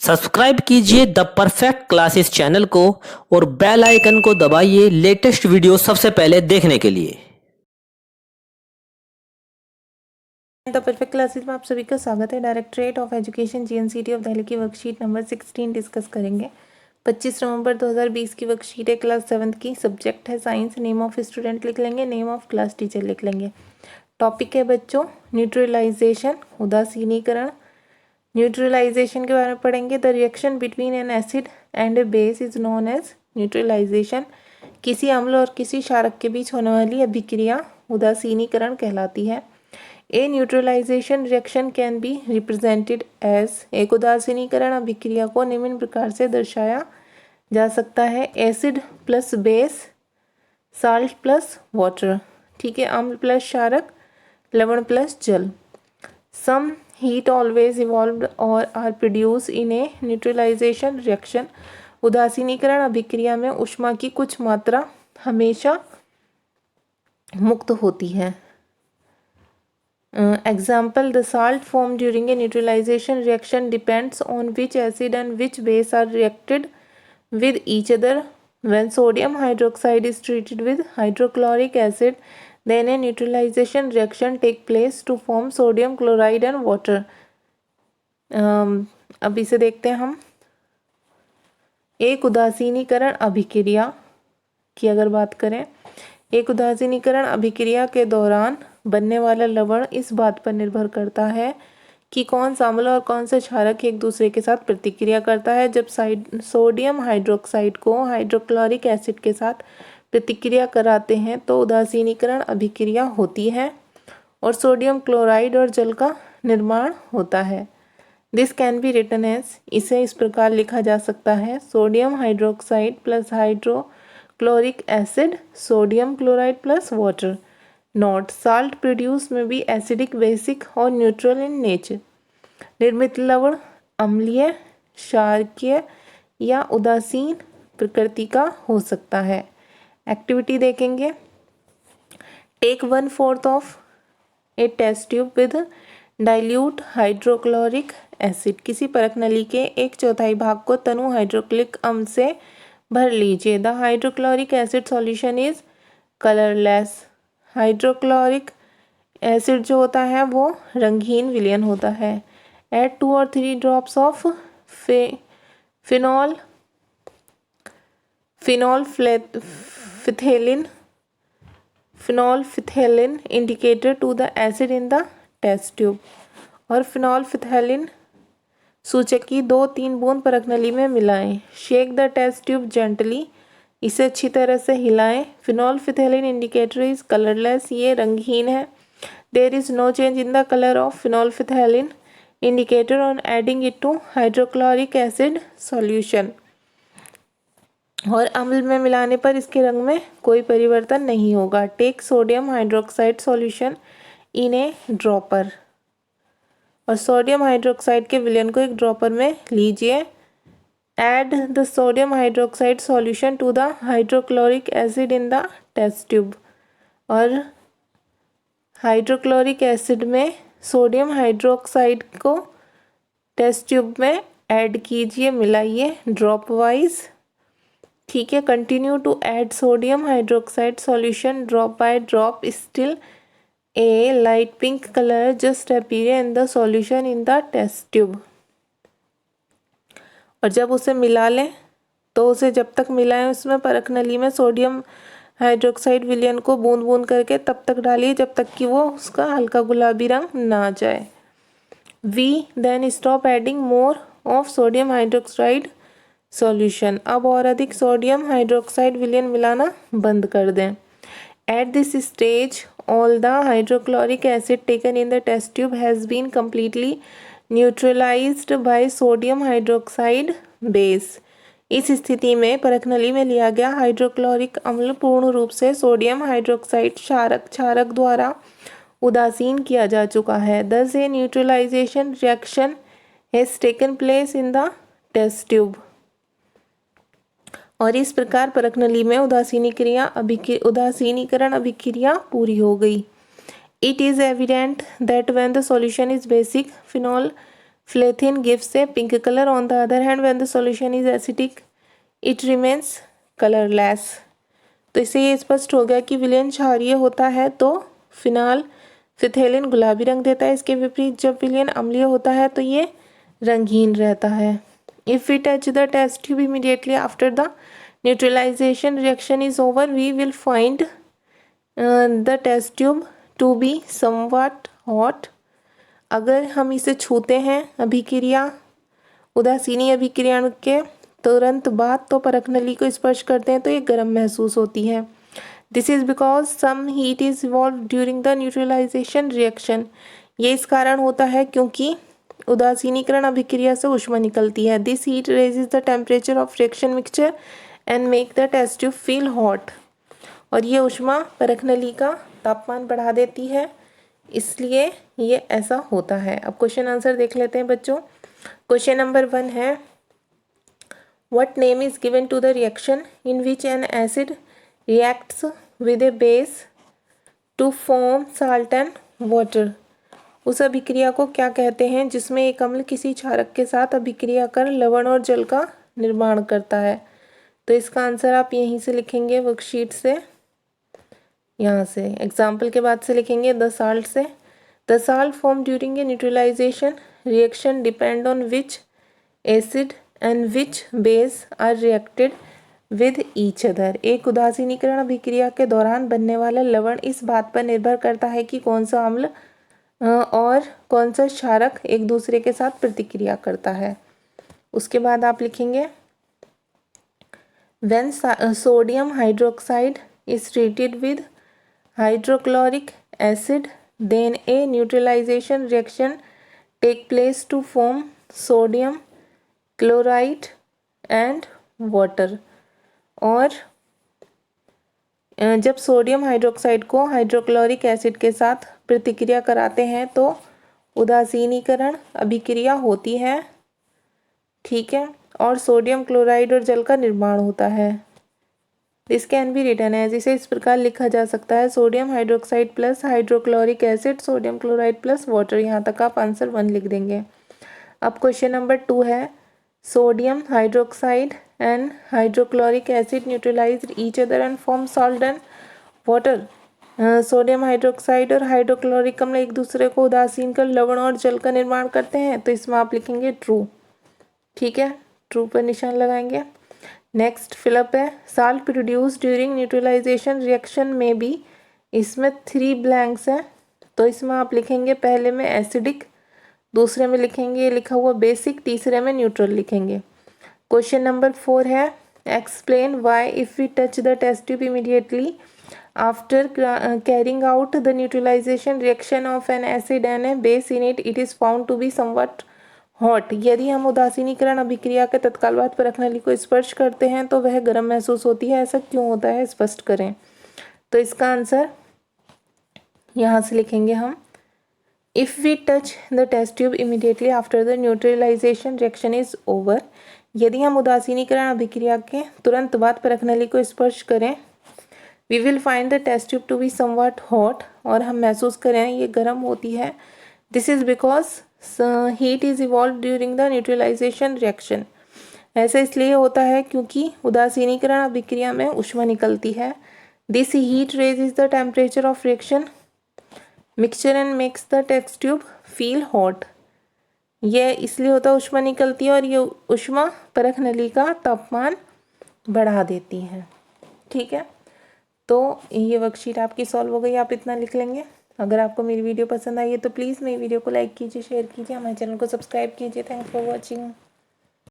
Subscribe कीजिए the perfect classes channel को और बेल आइकन को दबाइए लेटेस्ट वीडियो सबसे पहले देखने के लिए। द परफेक्ट क्लासेस में आप सभी का स्वागत है। Directorate of education GNCT of Delhi की वर्कशीट नंबर 16 डिस्कस करेंगे। 25 नवंबर 2020 की वर्कशीट है, क्लास 7 की। सब्जेक्ट है साइंस। नेम ऑफ स्टूडेंट लिख लेंगे, नेम ऑफ क्लास टीचर लिख लेंगे। टॉपिक है बच्चों न्यूट्रलाइजेशन, उदासीनीकरण। न्यूट्रलाइजेशन के बारे में पढ़ेंगे। The reaction between an acid and a base is known as neutralization. किसी अम्ल और किसी क्षारक के बीच होने वाली अभिक्रिया उदासीनीकरण कहलाती है। A neutralisation reaction can be represented as, एक उदासीनीकरण अभिक्रिया को निम्न प्रकार से दर्शाया जा सकता है। Acid plus base, salt plus water. ठीक है, अम्ल प्लस क्षारक, लवण प्लस जल। सम हीट ऑलवेज इवॉल्व्ड और are produce in a neutralisation reaction. उदासीनीकरण अभिक्रिया में ऊष्मा की कुछ मात्रा हमेशा मुक्त होती है। Example, the salt formed during a neutralization reaction depends on which acid and which base are reacted with each other. When sodium hydroxide is treated with hydrochloric acid, then a neutralization reaction take place to form sodium chloride and water. अब इसे देखते हैं हम। एक उदासीनीकरण अभिक्रिया की अगर बात करें, एक उदासीनीकरण अभिक्रिया के दौरान बनने वाला लवण इस बात पर निर्भर करता है कि कौन सा अम्ल और कौन सा क्षारक एक दूसरे के साथ प्रतिक्रिया करता है। जब सोडियम हाइड्रोक्साइड को हाइड्रोक्लोरिक एसिड के साथ प्रतिक्रिया कराते हैं तो उदासीनीकरण अभिक्रिया होती है और सोडियम क्लोराइड और जल का निर्माण होता है। This can be written as, इसे इस प्रकार लिखा जा सकता है, sodium hydroxide plus hydrochloric acid, sodium chloride plus water. Note, salt produce may be acidic, basic और न्यूट्रल इन नेचर। निर्मित लवण अम्लीय, क्षारकीय या उदासीन प्रकृति का हो सकता है। एक्टिविटी देखेंगे। Take 1/4 of a test tube with dilute hydrochloric acid. किसी परख नली के 1/4 भाग को तनु हाइड्रोक्लोरिक अम्ल से भर लीजिए। The hydrochloric acid solution is colourless. Hydrochloric acid जो होता है वो रंगहीन विलयन होता है। ऐड 2 और 3 drops of phenolphthalein indicator to the acid in the test tube. और फिनोल्फिथेलिन सूचक की 2-3 बूंद परख नली में मिलाएं। Shake the test tube gently, इसे अच्छी तरह से हिलाएं। फिनोल्फिथेलिन इंडिकेटर इज कलरलेस, ये रंगहीन है। There is no change in the colour of phenolphthalein indicator on adding it to hydrochloric acid solution. और अम्ल में मिलाने पर इसके रंग में कोई परिवर्तन नहीं होगा। Take sodium hydroxide solution in a dropper, और सोडियम हाइड्रोक्साइड के विलयन को एक ड्रॉपर में लीजिए। Add the sodium hydroxide solution to the hydrochloric acid in the test tube. और हाइड्रोक्लोरिक एसिड में सोडियम हाइड्रोक्साइड को टेस्ट ट्यूब में ऐड कीजिए, मिलाइए ड्रॉप वाइज। ठीक है, continue to add sodium hydroxide solution drop by drop still a light pink color just appear in the solution in the test tube। और जब उसे मिला लें तो उसे जब तक मिलाएं उसमें परख नली में सोडियम हाइड्रोक्साइड विलयन को बूंद बूंद करके तब तक डालिए जब तक कि वो उसका हल्का गुलाबी रंग ना जाए। We then stop adding more of sodium hydroxide solution. अब और अधिक सोडियम हाइड्रोक्साइड विलयन मिलाना बंद कर दें। At this stage, all the hydrochloric acid taken in the test tube has been completely neutralized by sodium hydroxide base। इस स्थिति में परख नली में लिया गया हाइड्रोक्लोरिक अम्ल पूर्ण रूप से सोडियम हाइड्रोक्साइड क्षारक द्वारा उदासीन किया जा चुका है। Thus a neutralization reaction has taken place in the test tube। और इस प्रकार परख नली में उदासीनीकरण अभिक्रिया पूरी हो गई। It is evident that when the solution is basic, phenol Phthalates gives a pink color. On the other hand, when the solution is acidic, it remains colorless. तो इससे ये स्पष्ट हो गया कि विलयन क्षारीय होता है तो फिनाल फिथेलिन गुलाबी रंग देता है। इसके विपरीत जब विलयन अम्लीय होता है तो ये रंगहीन रहता है। If we touch the test tube immediately after the neutralization reaction is over, we will find the test tube to be somewhat hot. अगर हम इसे छूते हैं अभिक्रिया उदासीनी अभिक्रिया के तुरंत बाद तो परख नली को स्पर्श करते हैं तो ये गर्म महसूस होती है। This is because some heat is evolve during the neutralization reaction. ये इस कारण होता है क्योंकि उदासीनीकरण अभिक्रिया से ऊष्मा निकलती है। This heat raises the temperature of reaction mixture and make the test tube feel hot. और ये ऊष्मा परख नली का तापमान बढ़ा देती है, इसलिए ये ऐसा होता है। अब क्वेश्चन आंसर देख लेते हैं बच्चों। क्वेश्चन नंबर 1 है, what name is given to the reaction in which an acid reacts with a base to form salt and water? उस अभिक्रिया को क्या कहते हैं जिसमें एक अम्ल किसी क्षारक के साथ अभिक्रिया कर लवण और जल का निर्माण करता है? तो इसका आंसर आप यहीं से लिखेंगे, वर्कशीट से, यहाँ से एग्जाम्पल के बाद से लिखेंगे द साल्ट से। The salt form during a neutralisation reaction depend on which acid and which base are reacted with each other. एक उदासीनीकरण अभिक्रिया के दौरान बनने वाला लवण इस बात पर निर्भर करता है कि कौन सा अम्ल और कौन सा क्षारक एक दूसरे के साथ प्रतिक्रिया करता है। उसके बाद आप लिखेंगे when sodium hydroxide is treated with hydrochloric acid then a neutralisation reaction take place to form sodium chloride and water. और जब सोडियम हाइड्रोक्साइड को हाइड्रोक्लोरिक एसिड के साथ प्रतिक्रिया कराते हैं तो उदासीनीकरण अभिक्रिया होती है, ठीक है, और सोडियम क्लोराइड और जल का निर्माण होता है। This can be written as, इसे इस प्रकार लिखा जा सकता है sodium hydroxide plus hydrochloric acid sodium chloride plus water. यहाँ तक आप आंसर 1 लिख देंगे। अब क्वेश्चन नंबर 2 है, sodium hydroxide and hydrochloric acid neutralize each other and form salt and water. Sodium hydroxide और हाइड्रोक्लोरिक अम्ल एक दूसरे को उदासीन कर लवण और जल का निर्माण करते हैं, तो इसमें आप लिखेंगे ट्रू, ठीक है, ट्रू पर निशान लगाएंगे। नेक्स्ट फिलअप है, salt produce during neutralization reaction में भी, इसमें 3 ब्लैंक्स हैं, तो इसमें आप लिखेंगे पहले में एसिडिक, दूसरे में लिखेंगे ये लिखा हुआ बेसिक, तीसरे में न्यूट्रल लिखेंगे। क्वेश्चन नंबर 4 है, explain why if we touch the test tube immediately after carrying out the neutralization reaction of an acid and a base in it, it is found to be somewhat hot. यदि हम उदासीनीकरण अभिक्रिया के तत्काल बाद परख नली को स्पर्श करते हैं तो वह गर्म महसूस होती है, ऐसा क्यों होता है, स्पष्ट करें। तो इसका आंसर यहाँ से लिखेंगे हम, If we touch the test tube immediately after the neutralization reaction is over, यदि हम उदासीनीकरण अभिक्रिया के तुरंत बाद परख नली को स्पर्श करें, we will find the test tube to be somewhat hot, और हम महसूस करें ये गर्म होती है। This is because heat is evolved during the neutralization reaction. ऐसा इसलिए होता है क्योंकि उदासीनीकरण अभिक्रिया में ऊष्मा निकलती है। This heat raises the temperature of reaction mixture and makes the test tube feel hot. ये इसलिए होता है, ऊष्मा निकलती है और ये ऊष्मा परख नली का तापमान बढ़ा देती है, ठीक है। तो ये वर्कशीट आपकी सॉल्व हो गई, आप इतना लिख लेंगे। अगर आपको मेरी वीडियो पसंद आई है तो प्लीज़ मेरी वीडियो को लाइक कीजिए, शेयर कीजिए, हमारे चैनल को सब्सक्राइब कीजिए। Thanks for watching.